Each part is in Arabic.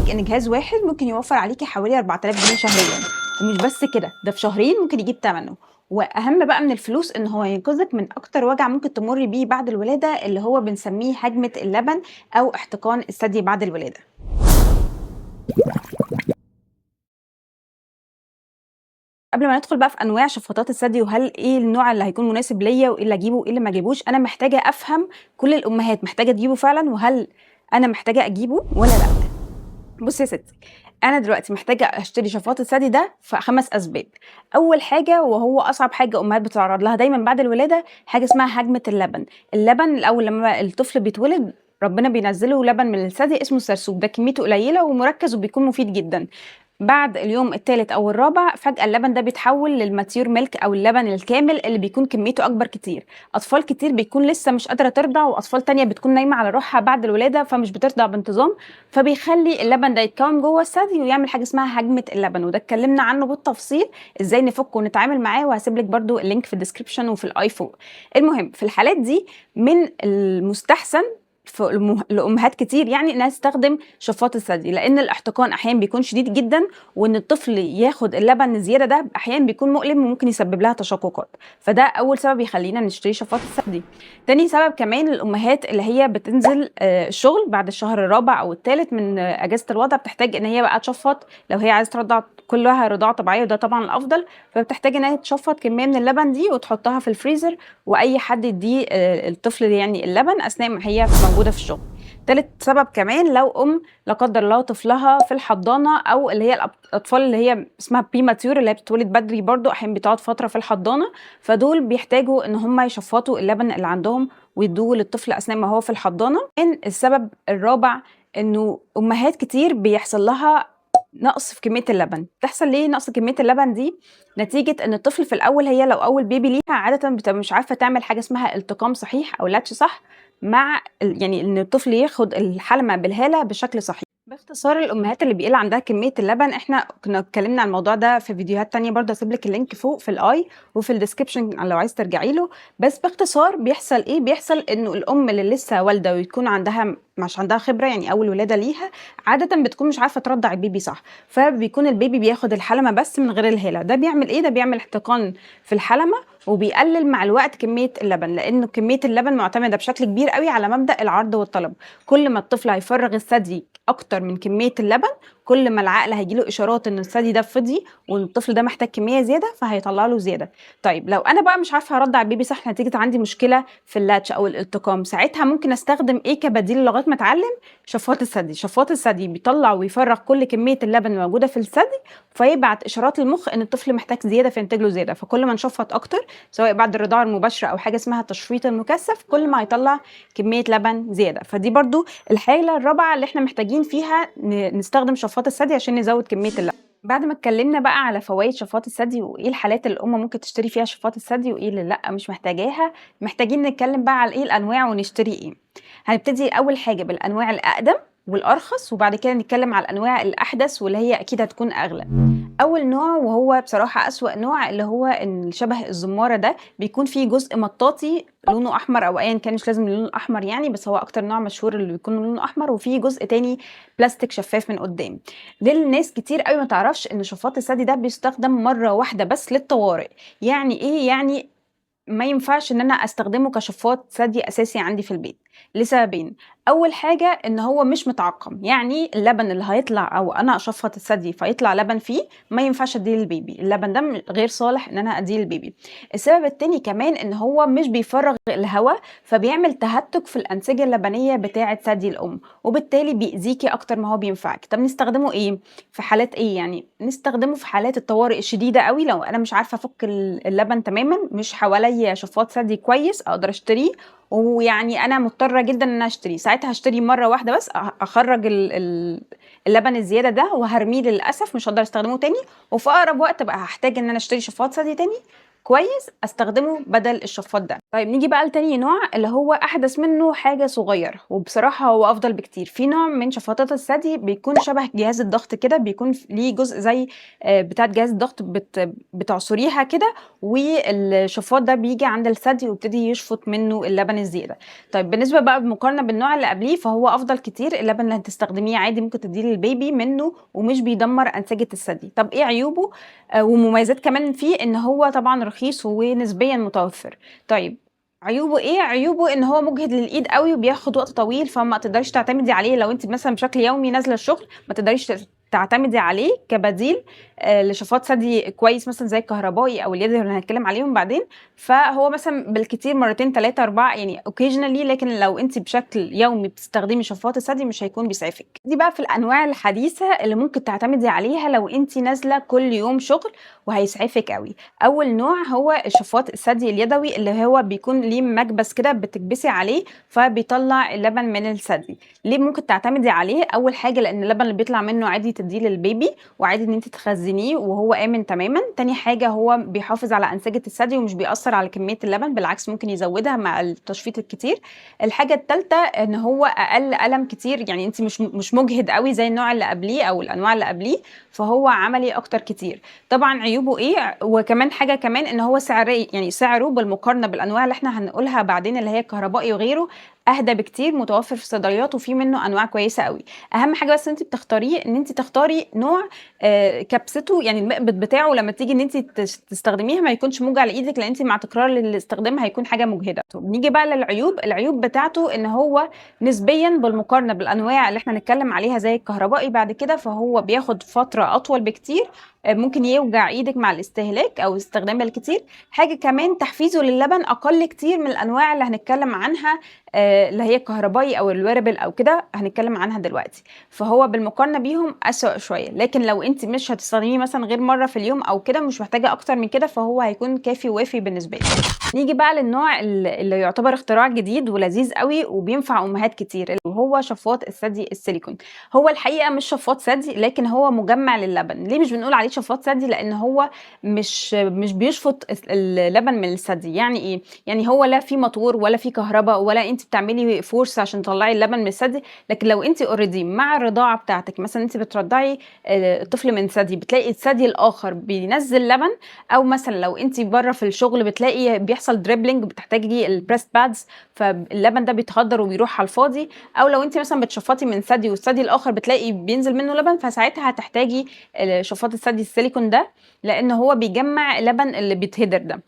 لك ان جهاز واحد ممكن يوفر عليكي حوالي 4000 جنيه شهريا، ومش بس كده، ده في شهرين ممكن يجيب ثمنه. واهم بقى من الفلوس ان هو ينقذك من اكتر وجع ممكن تمر بيه بعد الولاده، اللي هو بنسميه هجمه اللبن او احتقان الثدي بعد الولاده. قبل ما ندخل بقى في انواع شفاطات الثدي وهل ايه النوع اللي هيكون مناسب ليا وايه اللي اجيبه وايه اللي ما اجيبوش، انا محتاجه افهم كل الامهات محتاجه تجيبه فعلا، وهل انا محتاجه اجيبه ولا لا. بصي يا ستي، انا دلوقتي محتاجه اشتري شفاط الثدي ده في 5 اسباب. اول حاجه وهو اصعب حاجه امهات بتتعرض لها دايما بعد الولاده، حاجه اسمها هجمه اللبن. اللبن الاول لما الطفل بيتولد ربنا بينزله لبن من الثدي اسمه سرسوب، ده كميته قليله ومركز وبيكون مفيد جدا. بعد اليوم الثالث او الرابع فجاه اللبن ده بيتحول للماتيور ميلك او اللبن الكامل اللي بيكون كميته اكبر كتير. اطفال كتير بيكون لسه مش قادره ترضع، واطفال تانية بتكون نايمه على روحها بعد الولاده فمش بترضع بانتظام، فبيخلي اللبن ده يتكون جوه الثدي ويعمل حاجه اسمها هجمه اللبن، وده اتكلمنا عنه بالتفصيل ازاي نفكه ونتعامل معاه، وهسيب لك برده اللينك في الديسكربشن وفي الاي فوق. المهم في الحالات دي من المستحسن لامهات كتير يعني انها تستخدم شفاط الثدي، لان الاحتقان احيانا بيكون شديد جدا، وان الطفل ياخد اللبن الزياده ده احيانا بيكون مؤلم وممكن يسبب لها تشققات، فده اول سبب يخلينا نشتري شفاط الثدي. تاني سبب كمان الامهات اللي هي بتنزل الشغل بعد الشهر الرابع او الثالث من اجازه الوضع، بتحتاج ان هي بقى تشفط لو هي عايزه ترضع كلها رضاعه طبيعيه، وده طبعا الافضل، فبتحتاج ان هي تشفط كميه من اللبن دي وتحطها في الفريزر، واي حد يديه الطفل يعني اللبن اثناء ما هي موجوده في الشغل. تالت سبب كمان لو لا قدر الله طفلها في الحضانه، او اللي هي الاطفال اللي هي اسمها بريماتيور اللي هي بتتولد بدري، برضو احيانا بتقعد فتره في الحضانه، فدول بيحتاجوا ان هم يشفطوا اللبن اللي عندهم ويدوه للطفل اثناء ما هو في الحضانه. السبب الرابع انه امهات كتير بيحصل لها نقص في كميه اللبن. تحصل ليه نقص كميه اللبن دي؟ نتيجه ان الطفل في الاول، هي لو اول بيبي ليها عاده بتبقى مش عارفه تعمل حاجه اسمها التقام صحيح او لاتش صح، مع يعني ان الطفل ياخد الحلمه بالهاله بشكل صحيح. باختصار الامهات اللي بيقل عندها كميه اللبن، احنا كنا اتكلمنا عن الموضوع ده في فيديوهات تانية، برضه هسيب لك اللينك فوق في الاي وفي الديسكربشن لو عايز ترجعي له. بس باختصار بيحصل ايه؟ بيحصل انه الام اللي لسه والده ويكون عندها مش عندها خبره، يعني اول ولاده ليها، عاده بتكون مش عارفه ترضع البيبي صح، فبيكون البيبي بياخد الحلمه بس من غير الهاله. ده بيعمل ايه؟ ده بيعمل احتقان في الحلمه وبيقلل مع الوقت كميه اللبن، لانه كميه اللبن معتمده بشكل كبير قوي على مبدا العرض والطلب. كل ما الطفل هيفرغ الثدي اكتر من كميه اللبن، كل ما العقل هيجيله اشارات ان الثدي ده فضي وان الطفل ده محتاج كميه زياده فهيطلع له زياده. طيب لو انا بقى مش عارفه ارضع البيبي صح نتيجه عندي مشكله في اللاتش او الالتقام، ساعتها ممكن استخدم ايه كبديل لغايه ما اتعلم؟ شفاط الثدي. شفاط الثدي بيطلع ويفرغ كل كميه اللبن الموجوده في الثدي، فيبعت اشارات للمخ ان الطفل محتاج زياده فينتج له زياده، فكل ما نشفط اكتر سواء بعد الرضاعه المباشره او حاجه اسمها التشفيط المكثف، كل ما هيطلع كميه لبن زياده. فدي برضو الحاله الرابعه اللي احنا محتاجين فيها نستخدم شفاط الثدي عشان نزود كميه اللبن. بعد ما اتكلمنا بقى على فوائد شفاط الثدي وايه الحالات اللي الام ممكن تشتري فيها شفاط الثدي وايه اللي لا مش محتاجاها، محتاجين نتكلم بقى على ايه الانواع ونشتري ايه. هنبتدي اول حاجه بالانواع الاقدم والارخص، وبعد كده نتكلم على الانواع الاحدث واللي هي اكيد هتكون اغلى. اول نوع وهو بصراحه اسوأ نوع، اللي هو ان شبه الزماره ده بيكون فيه جزء مطاطي لونه احمر، او ايا كان مش لازم اللون الاحمر يعني، بس هو اكتر نوع مشهور اللي بيكون لونه احمر، وفيه جزء تاني بلاستيك شفاف من قدام. للناس كتير قوي ما تعرفش ان شفاط الثدي ده بيستخدم مره واحده بس للطوارئ. يعني ايه؟ يعني ما ينفعش ان انا استخدمه كشفاط ثدي اساسي عندي في البيت لسببين. اول حاجه ان هو مش متعقم، يعني اللبن اللي هيطلع او انا اشفط الثدي فيطلع لبن فيه ما ينفعش اديه للبيبي، اللبن ده غير صالح ان انا اديه للبيبي. السبب التاني كمان ان هو مش بيفرغ الهواء، فبيعمل تهتك في الانسجه اللبنيه بتاعه ثدي الام، وبالتالي بيأذيكي اكتر ما هو بينفعك. طب نستخدمه ايه في حالات ايه؟ يعني نستخدمه في حالات الطوارئ الشديده قوي، لو انا مش عارفه افك اللبن تماما، مش حواليا شفاط ثدي كويس اقدر اشتريه، ويعني انا مضطره جدا ان انا اشتريه، ساعتها هشتري مره واحده بس، اخرج اللبن الزياده ده وهرميه للاسف، مش هقدر استخدمه تاني، وفي اقرب وقت بقى هحتاج ان انا اشتري شفاط ثدي تاني. كويس استخدمه بدل الشفاط ده. طيب نيجي بقى لتاني نوع اللي هو احدث منه حاجه صغيره، وبصراحه هو افضل بكتير. في نوع من شفاطات الثدي بيكون شبه جهاز الضغط كده، بيكون ليه جزء زي بتاعه جهاز الضغط بتعصريها كده، والشفاط ده بيجي عند الثدي ويبتدي يشفط منه اللبن الزياده. طيب بالنسبه بقى بمقارنه بالنوع اللي قبليه فهو افضل كتير. اللبن اللي هتستخدميه عادي ممكن تديه للبيبي منه ومش بيدمر انسجه الثدي. طب ايه عيوبه ومميزات كمان فيه؟ ان هو طبعا رخيص ونسبيا متوفر. طيب عيوبه ايه؟ عيوبه ان هو مجهد للايد قوي وبياخد وقت طويل، فما تقدريش تعتمدي عليه لو انت مثلا بشكل يومي نازله الشغل، ما تقدريش تعتمدي عليه كبديل لشفاط ثدي كويس مثلا زي الكهربائي او اليدوي اللي هنتكلم عليهم بعدين. فهو مثلا بالكتير مرتين 3 4 يعني اوكيجنالي، لكن لو انت بشكل يومي بتستخدمي شفاط الثدي مش هيكون بيسعفك. دي بقى في الانواع الحديثه اللي ممكن تعتمدي عليها لو انت نازله كل يوم شغل وهيسعفك قوي. اول نوع هو الشفاط الثدي اليدوي اللي هو بيكون ليه مكبس كده بتكبسي عليه فبيطلع اللبن من الثدي. ليه ممكن تعتمدي عليه؟ اول حاجه لان اللبن اللي بيطلع منه عادي تديه للبيبي وعادي ان انت تخزنيه وهو امن تماما. تاني حاجه هو بيحافظ على انسجه الثدي ومش بيأثر على كميه اللبن، بالعكس ممكن يزودها مع التشفيط الكتير. الحاجه الثالثه ان هو اقل الم كتير، يعني انت مش مجهد قوي زي النوع اللي قبليه او الانواع اللي قبليه، فهو عملي اكتر كتير. طبعا عيوبه ايه؟ وكمان حاجه كمان ان هو يعني سعره بالمقارنه بالانواع اللي احنا هنقولها بعدين اللي هي الكهربائي وغيره اهدى بكتير، متوفر في الصيدليات وفي منه انواع كويسه قوي. اهم حاجه بس انت بتختاريه ان انت تختاري نوع كبسته، يعني المقبض بتاعه لما تيجي ان انت تستخدميها ما يكونش موجع لايدك، لان انت مع تكرار الاستخدام هيكون حاجه مجهده. نيجي بقى للعيوب. العيوب بتاعته ان هو نسبيا بالمقارنه بالانواع اللي احنا هنتكلم عليها زي الكهربائي بعد كده فهو بياخد فتره اطول بكتير، ممكن يوجع ايدك مع الاستهلاك او استخدام الكتير. حاجه كمان تحفيزه للبن اقل كتير من الانواع اللي هنتكلم عنها اللي هي الكهربائي او الويربل او كده هنتكلم عنها دلوقتي، فهو بالمقارنه بيهم اسوأ شويه. لكن لو انت مش هتستخدميه مثلا غير مره في اليوم او كده مش محتاجه اكتر من كده فهو هيكون كافي ووافي بالنسبه لك. نيجي بقى للنوع اللي يعتبر اختراع جديد ولذيذ قوي وبينفع امهات كتير، وهو شفاط الثدي السيليكون. هو الحقيقه مش شفاط ثدي لكن هو مجمع للبن. ليه مش بنقول عليه شفاط ثدي؟ لان هو مش بيشفط اللبن من الثدي. يعني ايه؟ يعني هو لا في موتور ولا في كهرباء ولا انت بتعملي فورس عشان تطلعي اللبن من الثدي. لكن لو انت اوريدي مع الرضاعه بتاعتك مثلا انت بترضعي الطفل من ثدي بتلاقي الثدي الاخر بينزل لبن، او مثلا لو انت بره في الشغل بتلاقي بيحصل دريبلينج بتحتاجي البريست بادز فاللبن ده بيتهدر وبيروح على الفاضي، او لو انت مثلا بتشفطي من ثدي والثدي الاخر بتلاقي بينزل منه لبن فساعتها هتحتاجي شفاط الثدي السيليكون ده لان هو بيجمع اللبن اللي بيتهدر ده.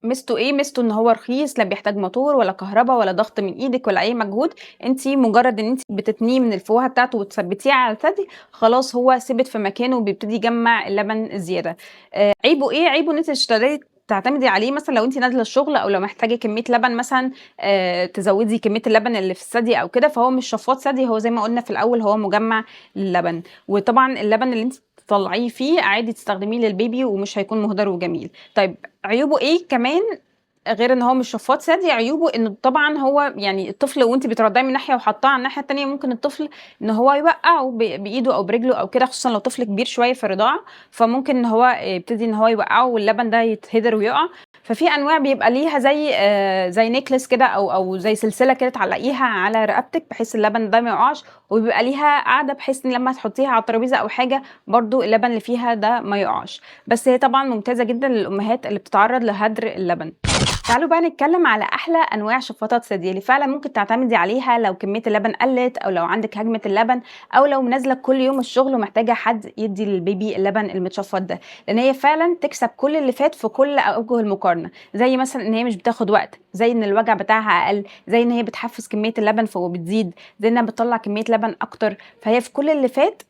ميزته ايه؟ ميزته ان هو رخيص، لا بيحتاج موتور ولا كهرباء ولا ضغط من ايدك ولا اي مجهود. انت مجرد ان انت بتتنيه من الفوهه بتاعته وتثبتيه على الثدي خلاص هو ثبت في مكانه وبيبتدي يجمع اللبن الزياده. عيبه ايه؟ عيبه ان انت تشتري تعتمدي عليه مثلا لو انت نازله الشغل او لو محتاجه كميه لبن مثلا تزودي كميه اللبن اللي في الثدي او كده، فهو مش شفاط ثدي، هو زي ما قلنا في الاول هو مجمع للبن. وطبعا اللبن اللي انت تطلعيه فيه عادي تستخدميه للبيبي ومش هيكون مهدر وجميل. طيب عيوبه ايه كمان غير ان هو مش شفاط ثدي؟ عيوبه انه طبعا هو يعني الطفل وانت بترضعيه من ناحيه وحطاه على الناحيه التانيه ممكن الطفل ان هو يوقعه بايده او برجله او كده، خصوصا لو طفل كبير شويه في الرضاعه فممكن ان هو يبتدي ان هو يوقعه واللبن ده يتهدر ويقع. ففي انواع بيبقى ليها زي نيكلس كده او زي سلسله كده تعلقيها على رقبتك بحيث اللبن ده ما يقعش، وبيبقى ليها قاعده بحيث ان لما تحطيها على الترابيزه او حاجه برضو اللبن اللي فيها ده ما يقعش. بس هي طبعا ممتازه جدا للامهات اللي بتتعرض لهدر اللبن. تعالوا بقى نتكلم على احلى انواع شفاطات ثدي اللي فعلا ممكن تعتمدي عليها لو كميه اللبن قلت او لو عندك هجمه اللبن او لو نازله كل يوم الشغل ومحتاجه حد يدي للبيبي اللبن المتشفط ده، لان هي فعلا تكسب كل اللي فات في كل اوجه المقارنه. زي مثلا ان هي مش بتاخد وقت، زي ان الوجع بتاعها اقل، زي ان هي بتحفز كميه اللبن فهو بتزيد، زي انها بتطلع كميه لبن اكتر، فهي في كل اللي فات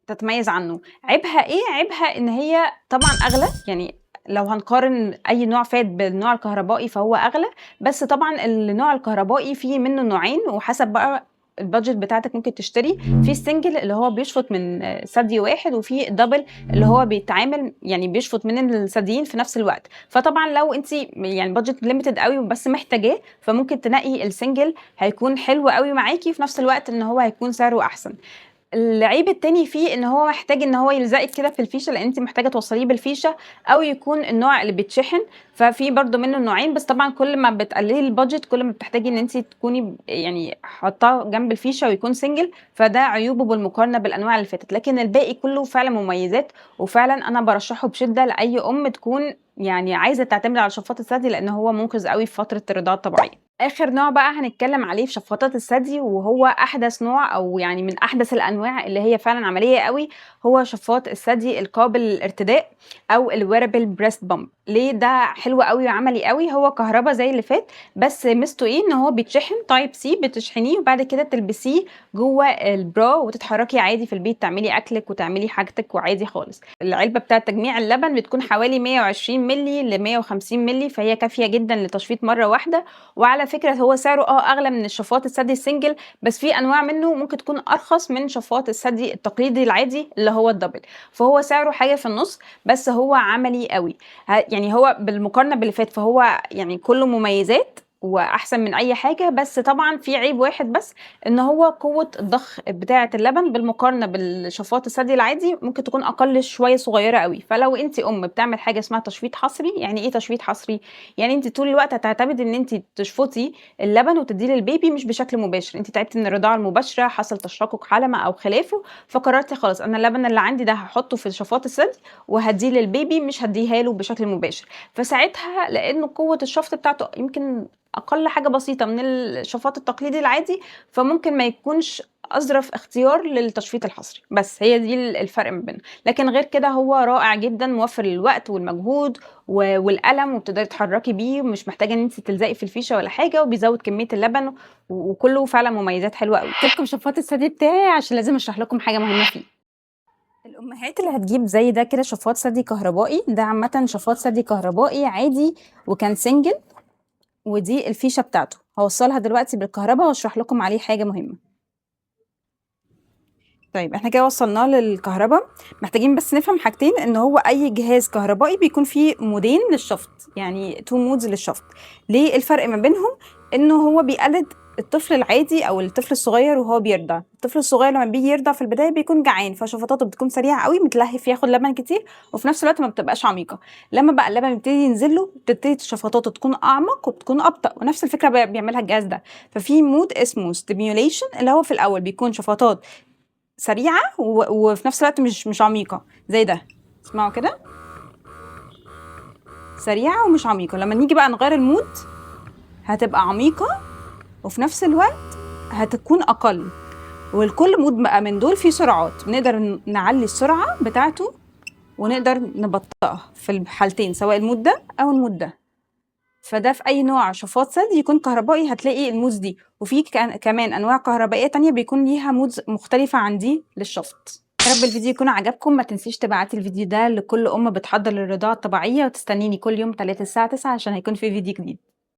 تتميز عنه. عيبها ايه؟ عيبها ان هي طبعا اغلى، يعني لو هنقارن اي نوع فات بالنوع الكهربائي فهو اغلى. بس طبعا النوع الكهربائي فيه منه نوعين وحسب بقى البادجت بتاعتك ممكن تشتري في السنجل اللي هو بيشفط من ثدي واحد، وفي دبل اللي هو بيتعامل يعني بيشفط من الثديين في نفس الوقت. فطبعا لو انت يعني بادجت ليميتد قوي بس محتاجاه فممكن تنقي السنجل، هيكون حلو قوي معاكي في نفس الوقت ان هو هيكون سعره احسن. العيب التاني فيه إن هو محتاج إن هو يلزقِك كده في الفيشة، لإن أنتِ محتاجة توصّليه بالفيشة أو يكون النوع اللي بيتشحن، ففي برضه منّه نوعين، بس طبعًا كل ما بتقلّلي البادجت كل ما بتحتاجي إن أنتِ تكوني يعني حاطاه جنب الفيشة ويكون single، فده عيوبه بالمقارنة بالأنواع اللي فاتت، لكن الباقي كلّه فعلًا مميزات، وفعلًا أنا بارشّحه بشدة لأي أم تكون يعني عايزة تعتمد على شفاط الثدي، لإن هو منقذ أوي في فترة الرضاعة الطبيعية. آخر نوع بقى هنتكلم عليه في شفاطات الثدي، وهو أحدث نوع أو يعني من أحدث الأنواع اللي هي فعلًا عملية أوي، هو شفاط الثدي القابل للارتداء أو الwearable breast pump. ليه ده حلو أوي وعملي أوي؟ هو كهربا زي اللي فات، بس ميزته إيه؟ إن هو بيتشحن Type C، بتشحنيه وبعد كده تلبسيه جوّه البرا وتتحركي عادي في البيت، تعملي أكلِك وتعملي حاجتِك وعادي خالص. العلبة بتاعة تجميع اللبن بتكون حوالي 120 مللي ل150 مللي، فهي كافية جدًا لتشفيط مرة واحدة. وعلى فكرة هو سعره أغلى من الشفاط الثدي السنجل، بس في أنواع منه ممكن تكون أرخص من شفاط الثدي التقليدي العادي اللي هو الدبل، فهو سعره حاجة في النُص، بس هو عملي أوي. يعني هو بالمقارنة باللي فات فهو يعني كُلّه مميزات وأحسن من أي حاجة، بس طبعًا في عيب واحد بس، إن هو قوة الضخ بتاعة اللبن بالمقارنة بالشفاط الثدي العادي ممكن تكون أقل شوية صغيرة أوي، فلو أنتِ بتعمل حاجة اسمها تشفيط حصري. يعني إيه تشفيط حصري؟ يعني أنتِ طول الوقت هتعتمدي إن أنتِ تشفطي اللبن وتدّيه للبيبي مش بشكل مباشر، أنتِ تعبتِ من الرضاعة المباشرة، حصل تشقُّق حلمة أو خلافه، فقررتِ خلاص أنا اللبن اللي عندي ده هاحطه في شفاط الثدي وهادّيه للبيبي مش هادّيها له بشكل مباشر، فساعتها لإنه قوة الشفط بتاعته يمكن أقل حاجة بسيطة من الشفاط التقليدي العادي، فممكن ما يكونش أظرف اختيار للتشفيط الحصري، بس هي دي الفرق ما بينهم، لكن غير كده هو رائع جدًا، موفّر للوقت والمجهود والقلم وبتقدري تتحركي بيه، ومش محتاجة إن أنتِ تلزقي في الفيشة ولا حاجة، وبيزوّد كمية اللبن، وكلّه فعلًا مميزات حلوة أوي. قُلت لكم شفاط الثدي بتاعي عشان لازم أشرح لكم حاجة مهمة فيه. الأمهات اللي هتجيب زي ده كده شفاط ثدي كهربائي، ده عامةً شفاط ثدي كهربائي عادي وكان single، ودي الفيشة بتاعته، هاوصّلها دلوقتي بالكهربا واشرح لكم عليه حاجة مهمة. طيب إحنا كده وصّلناه للكهربا، محتاجين بس نفهم حاجتين، إن هو أي جهاز كهربائي بيكون فيه مودين للشفط، يعني 2 modes للشفط. ليه الفرق ما بينهم؟ إنه هو بيقلد الطفل العادي أو الطفل الصغير وهو بيرضع. الطفل الصغير لمّا بييجي يرضع في البداية بيكون جعان، فشفطاته بتكون سريعة أوي، متلهِّف ياخد لبن كتير، وفي نفس الوقت ما بتبقاش عميقة. لمّا بقى اللبن بيبتدي ينزل له، بتبتدي شفطاته تكون أعمق وبتكون أبطأ، ونفس الفكرة بيعملها الجهاز ده. ففي مود اسمه stimulation اللي هو في الأول بيكون شفطات سريعة وفي نفس الوقت مش عميقة زي ده، اسمعوا كده، سريعة ومش عميقة. لمّا نيجي بقى نغيّر المود هتبقى عميقة وفي نفس الوقت هتكون أقل، ولكل مود بقى من دول فيه سرعات، بنقدر نعلّي السرعة بتاعته ونقدر نبطّئها في الحالتين، سواء المود ده أو المود ده. فده في أي نوع شفاط ثدي يكون كهربائي هتلاقي الmodes دي، وفي كمان أنواع كهربائية تانية بيكون ليها modes مختلفة عن دي للشفط. يا رب الفيديو يكون عجبكم، ما تنسيش تبعتي الفيديو ده لكل أم بتحضّر للرضاعة الطبيعية، وتستنيني كل يوم 3 الساعة 9 عشان هيكون في فيديو جديد.